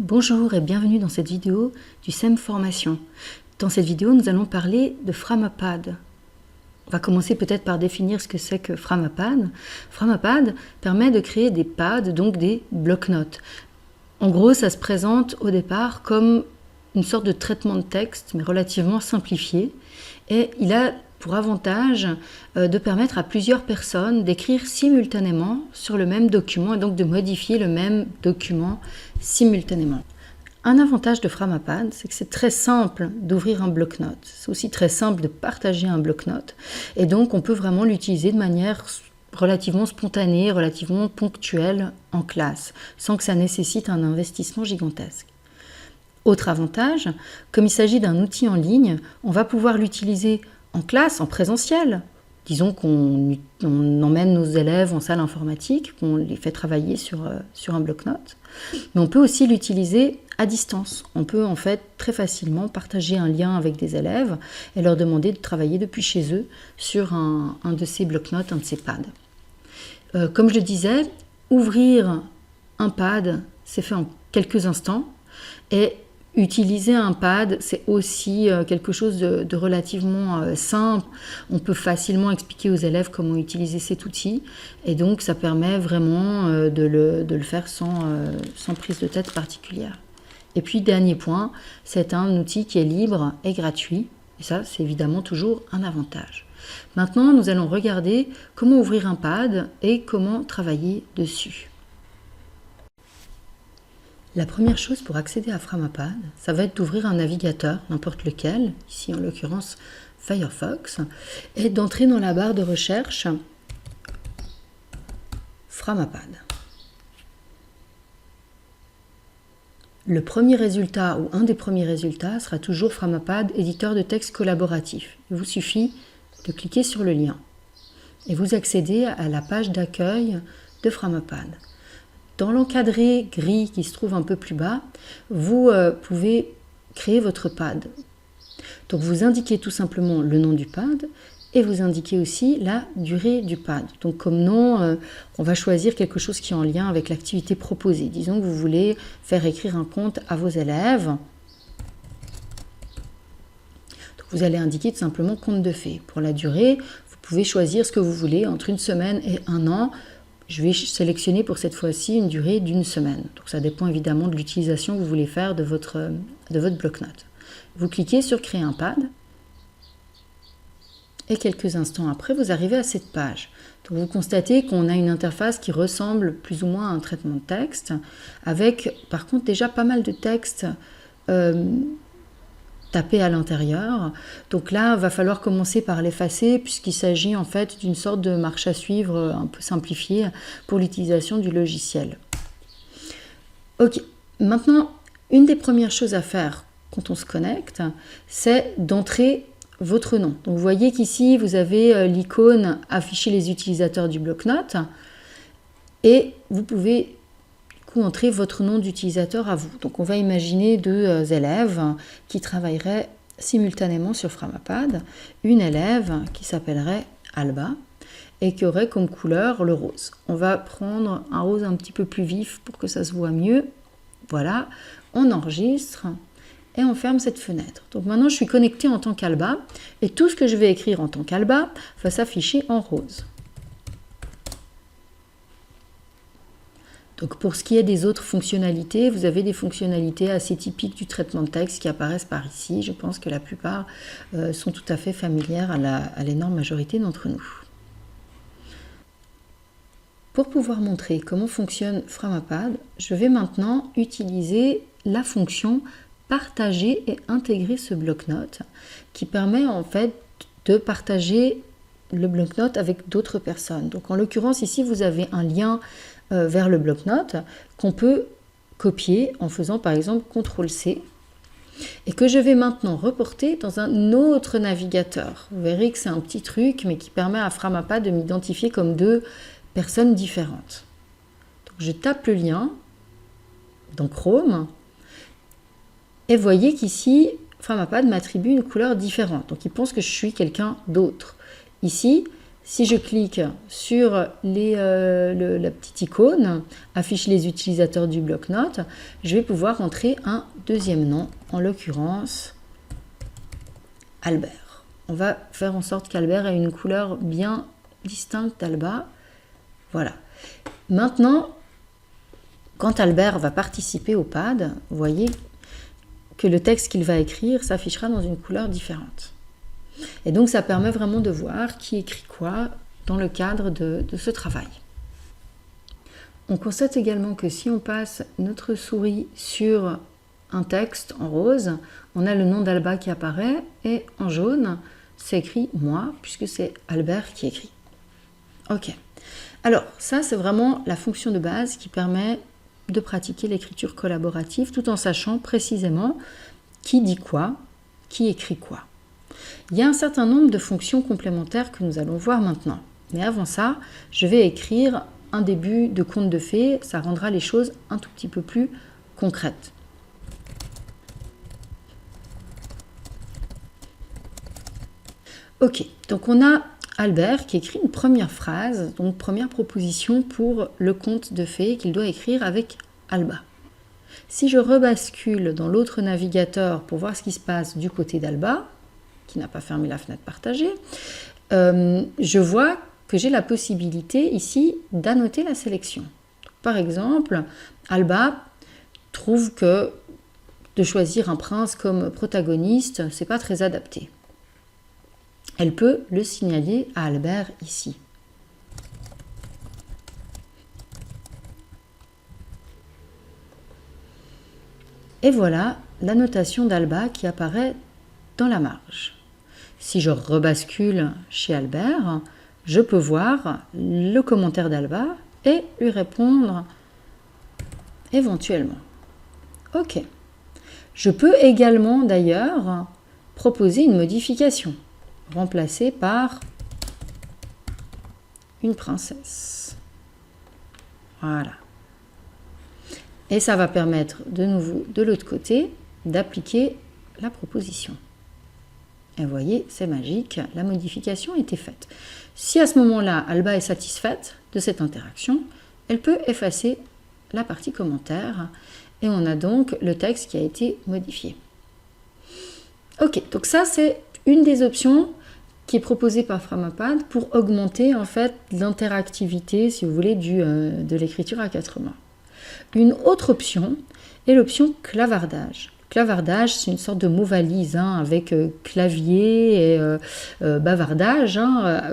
Bonjour et bienvenue dans cette vidéo du SEM Formation. Dans cette vidéo, nous allons parler de Framapad. On va commencer peut-être par définir ce que c'est que Framapad. Framapad permet de créer des pads, donc des blocs-notes. En gros, ça se présente au départ comme une sorte de traitement de texte, mais relativement simplifié. Et il a pour avantage de permettre à plusieurs personnes d'écrire simultanément sur le même document et donc de modifier le même document simultanément. Un avantage de Framapad, c'est que c'est très simple d'ouvrir un bloc-notes. C'est aussi très simple de partager un bloc-notes. Et donc, on peut vraiment l'utiliser de manière relativement spontanée, relativement ponctuelle en classe, sans que ça nécessite un investissement gigantesque. Autre avantage, comme il s'agit d'un outil en ligne, on va pouvoir l'utiliser en classe, en présentiel. Disons qu'on emmène nos élèves en salle informatique, qu'on les fait travailler sur un bloc-notes. Mais on peut aussi l'utiliser à distance. On peut en fait très facilement partager un lien avec des élèves et leur demander de travailler depuis chez eux sur un de ces bloc-notes, un de ces pads. Comme je le disais, ouvrir un pad, c'est fait en quelques instants. Et utiliser un pad, c'est aussi quelque chose de relativement simple. On peut facilement expliquer aux élèves comment utiliser cet outil. Et donc, ça permet vraiment de le faire sans prise de tête particulière. Et puis, dernier point, c'est un outil qui est libre et gratuit. Et ça, c'est évidemment toujours un avantage. Maintenant, nous allons regarder comment ouvrir un pad et comment travailler dessus. La première chose pour accéder à Framapad, ça va être d'ouvrir un navigateur, n'importe lequel, ici en l'occurrence Firefox, et d'entrer dans la barre de recherche Framapad. Le premier résultat ou un des premiers résultats sera toujours Framapad, éditeur de texte collaboratif. Il vous suffit de cliquer sur le lien et vous accédez à la page d'accueil de Framapad. Dans l'encadré gris qui se trouve un peu plus bas, vous pouvez créer votre pad. Donc vous indiquez tout simplement le nom du pad et vous indiquez aussi la durée du pad. Donc comme nom, on va choisir quelque chose qui est en lien avec l'activité proposée. Disons que vous voulez faire écrire un conte à vos élèves. Donc vous allez indiquer tout simplement conte de fées. Pour la durée, vous pouvez choisir ce que vous voulez entre une semaine et un an. Je vais sélectionner pour cette fois-ci une durée d'une semaine. Donc ça dépend évidemment de l'utilisation que vous voulez faire de votre bloc-notes. Vous cliquez sur Créer un pad et quelques instants après, vous arrivez à cette page. Donc vous constatez qu'on a une interface qui ressemble plus ou moins à un traitement de texte avec par contre déjà pas mal de texte tapé à l'intérieur. Donc là, il va falloir commencer par l'effacer puisqu'il s'agit en fait d'une sorte de marche à suivre un peu simplifiée pour l'utilisation du logiciel. Ok, maintenant, une des premières choses à faire quand on se connecte, c'est d'entrer votre nom. Donc vous voyez qu'ici, vous avez l'icône afficher les utilisateurs du bloc-notes et vous pouvez entrer votre nom d'utilisateur à vous. Donc on va imaginer deux élèves qui travailleraient simultanément sur Framapad. Une élève qui s'appellerait Alba et qui aurait comme couleur le rose. On va prendre un rose un petit peu plus vif pour que ça se voit mieux. Voilà, on enregistre et on ferme cette fenêtre. Donc maintenant je suis connectée en tant qu'Alba et tout ce que je vais écrire en tant qu'Alba va s'afficher en rose. Donc pour ce qui est des autres fonctionnalités, vous avez des fonctionnalités assez typiques du traitement de texte qui apparaissent par ici. Je pense que la plupart sont tout à fait familières à l'énorme majorité d'entre nous. Pour pouvoir montrer comment fonctionne Framapad, je vais maintenant utiliser la fonction partager et intégrer ce bloc-notes qui permet en fait de partager le bloc-notes avec d'autres personnes. Donc en l'occurrence ici vous avez un lien vers le bloc-notes qu'on peut copier en faisant par exemple CTRL-C et que je vais maintenant reporter dans un autre navigateur. Vous verrez que c'est un petit truc mais qui permet à Framapad de m'identifier comme deux personnes différentes. Donc je tape le lien dans Chrome et voyez qu'ici Framapad m'attribue une couleur différente. Donc il pense que je suis quelqu'un d'autre. Ici, Si je clique sur la petite icône, affiche les utilisateurs du bloc-notes, je vais pouvoir entrer un deuxième nom, en l'occurrence Albert. On va faire en sorte qu'Albert ait une couleur bien distincte d'Alba. Voilà. Maintenant, quand Albert va participer au pad, vous voyez que le texte qu'il va écrire s'affichera dans une couleur différente. Et donc, ça permet vraiment de voir qui écrit quoi dans le cadre de ce travail. On constate également que si on passe notre souris sur un texte en rose, on a le nom d'Alba qui apparaît et en jaune, c'est écrit « moi » puisque c'est Albert qui écrit. Ok. Alors, ça, c'est vraiment la fonction de base qui permet de pratiquer l'écriture collaborative tout en sachant précisément qui dit quoi, qui écrit quoi. Il y a un certain nombre de fonctions complémentaires que nous allons voir maintenant. Mais avant ça, je vais écrire un début de conte de fées. Ça rendra les choses un tout petit peu plus concrètes. Ok, donc on a Albert qui écrit une première phrase, donc première proposition pour le conte de fées qu'il doit écrire avec Alba. Si je rebascule dans l'autre navigateur pour voir ce qui se passe du côté d'Alba, qui n'a pas fermé la fenêtre partagée, je vois que j'ai la possibilité ici d'annoter la sélection. Par exemple, Alba trouve que de choisir un prince comme protagoniste, c'est pas très adapté. Elle peut le signaler à Albert ici. Et voilà la notation d'Alba qui apparaît dans la marge. Si je rebascule chez Albert, je peux voir le commentaire d'Alba et lui répondre éventuellement. Ok. Je peux également d'ailleurs proposer une modification, remplacée par une princesse. Voilà. Et ça va permettre de nouveau de l'autre côté d'appliquer la proposition. Et vous voyez, c'est magique, la modification a été faite. Si à ce moment-là, Alba est satisfaite de cette interaction, elle peut effacer la partie commentaire et on a donc le texte qui a été modifié. Ok, donc ça c'est une des options qui est proposée par Framapad pour augmenter en fait l'interactivité, si vous voulez, de l'écriture à quatre mains. Une autre option est l'option clavardage. Clavardage, c'est une sorte de mot-valise avec clavier et bavardage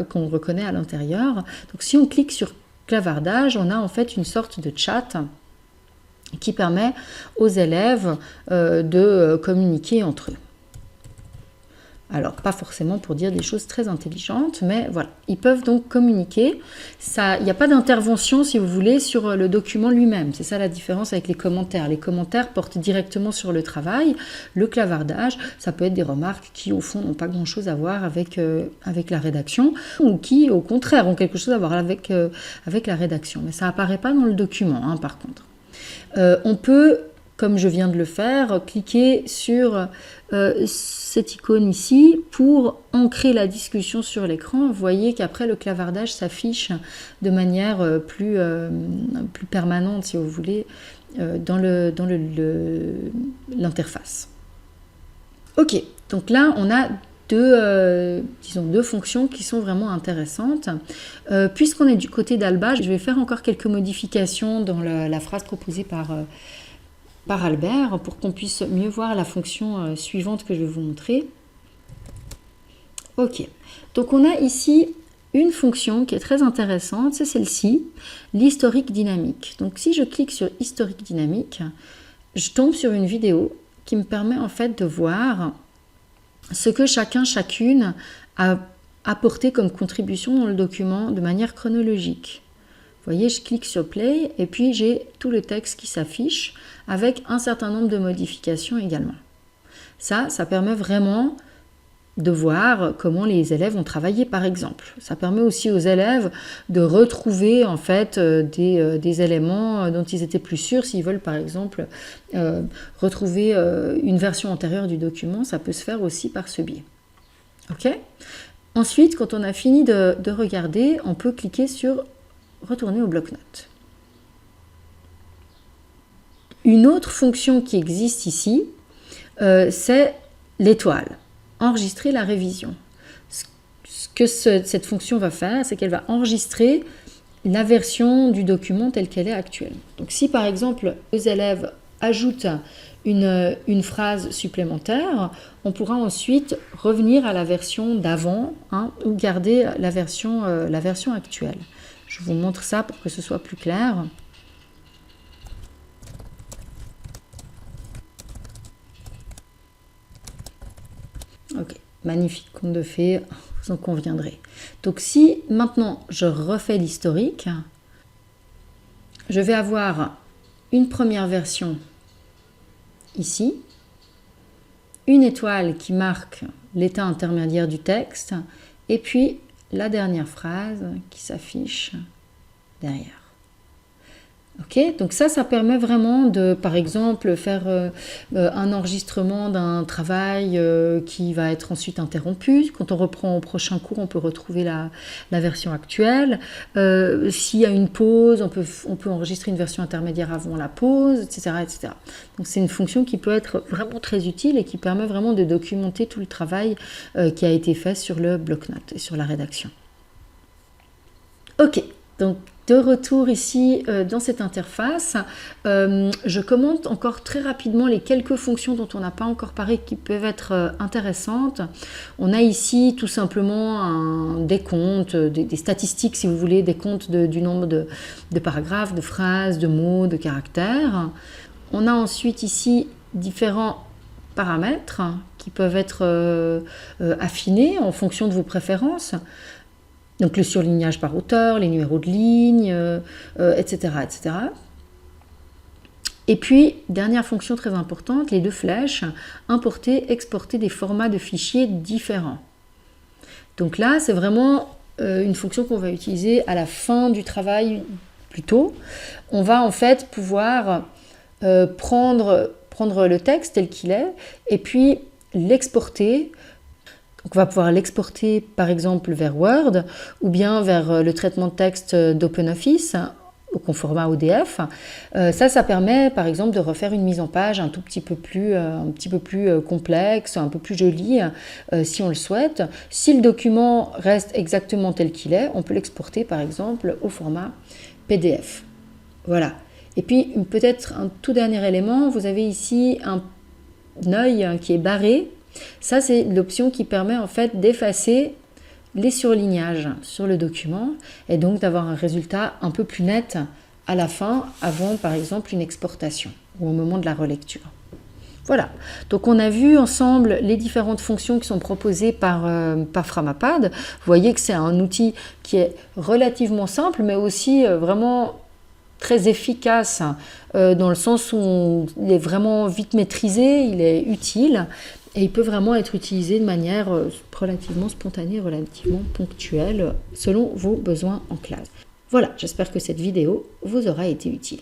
qu'on reconnaît à l'intérieur. Donc si on clique sur clavardage, on a en fait une sorte de chat qui permet aux élèves de communiquer entre eux. Alors, pas forcément pour dire des choses très intelligentes, mais voilà, ils peuvent donc communiquer. Il n'y a pas d'intervention, si vous voulez, sur le document lui-même. C'est ça la différence avec les commentaires. Les commentaires portent directement sur le travail. Le clavardage, ça peut être des remarques qui, au fond, n'ont pas grand-chose à voir avec la rédaction, ou qui, au contraire, ont quelque chose à voir avec la rédaction. Mais ça n'apparaît pas dans le document, par contre. On peut, comme je viens de le faire, cliquer sur cette icône ici pour ancrer la discussion sur l'écran. Vous voyez qu'après le clavardage s'affiche de manière plus permanente, si vous voulez, dans l'interface. Ok, donc là on a deux fonctions qui sont vraiment intéressantes. Puisqu'on est du côté d'Alba, je vais faire encore quelques modifications dans la phrase proposée par Albert pour qu'on puisse mieux voir la fonction suivante que je vais vous montrer. Ok, donc on a ici une fonction qui est très intéressante, c'est celle-ci, l'historique dynamique. Donc si je clique sur historique dynamique, je tombe sur une vidéo qui me permet en fait de voir ce que chacune a apporté comme contribution dans le document de manière chronologique. Vous voyez, je clique sur Play et puis j'ai tout le texte qui s'affiche avec un certain nombre de modifications également. Ça permet vraiment de voir comment les élèves ont travaillé, par exemple. Ça permet aussi aux élèves de retrouver en fait des éléments dont ils étaient plus sûrs. S'ils veulent, par exemple, retrouver une version antérieure du document, ça peut se faire aussi par ce biais. Ok ? Ensuite, quand on a fini de regarder, on peut cliquer sur « Retourner au bloc-notes ». Une autre fonction qui existe ici, c'est l'étoile, enregistrer la révision. Ce que cette fonction va faire, c'est qu'elle va enregistrer la version du document telle qu'elle est actuelle. Donc si par exemple, les élèves ajoutent une phrase supplémentaire, on pourra ensuite revenir à la version d'avant, hein, ou garder la version actuelle. Je vous montre ça pour que ce soit plus clair. Ok, magnifique conte de fées, vous en conviendrez. Donc si maintenant je refais l'historique, je vais avoir une première version ici, une étoile qui marque l'état intermédiaire du texte, et puis la dernière phrase qui s'affiche derrière. Ok, donc ça permet vraiment de, par exemple, faire un enregistrement d'un travail qui va être ensuite interrompu. Quand on reprend au prochain cours, on peut retrouver la version actuelle. S'il y a une pause, on peut enregistrer une version intermédiaire avant la pause, etc. etc. Donc c'est une fonction qui peut être vraiment très utile et qui permet vraiment de documenter tout le travail qui a été fait sur le bloc-notes et sur la rédaction. Ok, donc de retour ici dans cette interface, je commente encore très rapidement les quelques fonctions dont on n'a pas encore parlé qui peuvent être intéressantes. On a ici tout simplement un décompte, des statistiques si vous voulez, des comptes du nombre de paragraphes, de phrases, de mots, de caractères. On a ensuite ici différents paramètres qui peuvent être affinés en fonction de vos préférences. Donc le surlignage par auteur, les numéros de ligne, etc., etc. Et puis, dernière fonction très importante, les deux flèches, importer, exporter des formats de fichiers différents. Donc là, c'est vraiment une fonction qu'on va utiliser à la fin du travail plutôt. On va en fait pouvoir prendre le texte tel qu'il est et puis l'exporter. Donc on va pouvoir l'exporter par exemple vers Word ou bien vers le traitement de texte d'OpenOffice au format ODF. Ça permet par exemple de refaire une mise en page un petit peu plus complexe, un peu plus jolie si on le souhaite. Si le document reste exactement tel qu'il est, on peut l'exporter par exemple au format PDF. Voilà. Et puis peut-être un tout dernier élément, vous avez ici un œil qui est barré. Ça, c'est l'option qui permet en fait d'effacer les surlignages sur le document et donc d'avoir un résultat un peu plus net à la fin, avant par exemple une exportation ou au moment de la relecture. Voilà, donc on a vu ensemble les différentes fonctions qui sont proposées par Framapad. Vous voyez que c'est un outil qui est relativement simple, mais aussi vraiment très efficace dans le sens où il est vraiment vite maîtrisé, il est utile. Et il peut vraiment être utilisé de manière relativement spontanée, relativement ponctuelle, selon vos besoins en classe. Voilà, j'espère que cette vidéo vous aura été utile.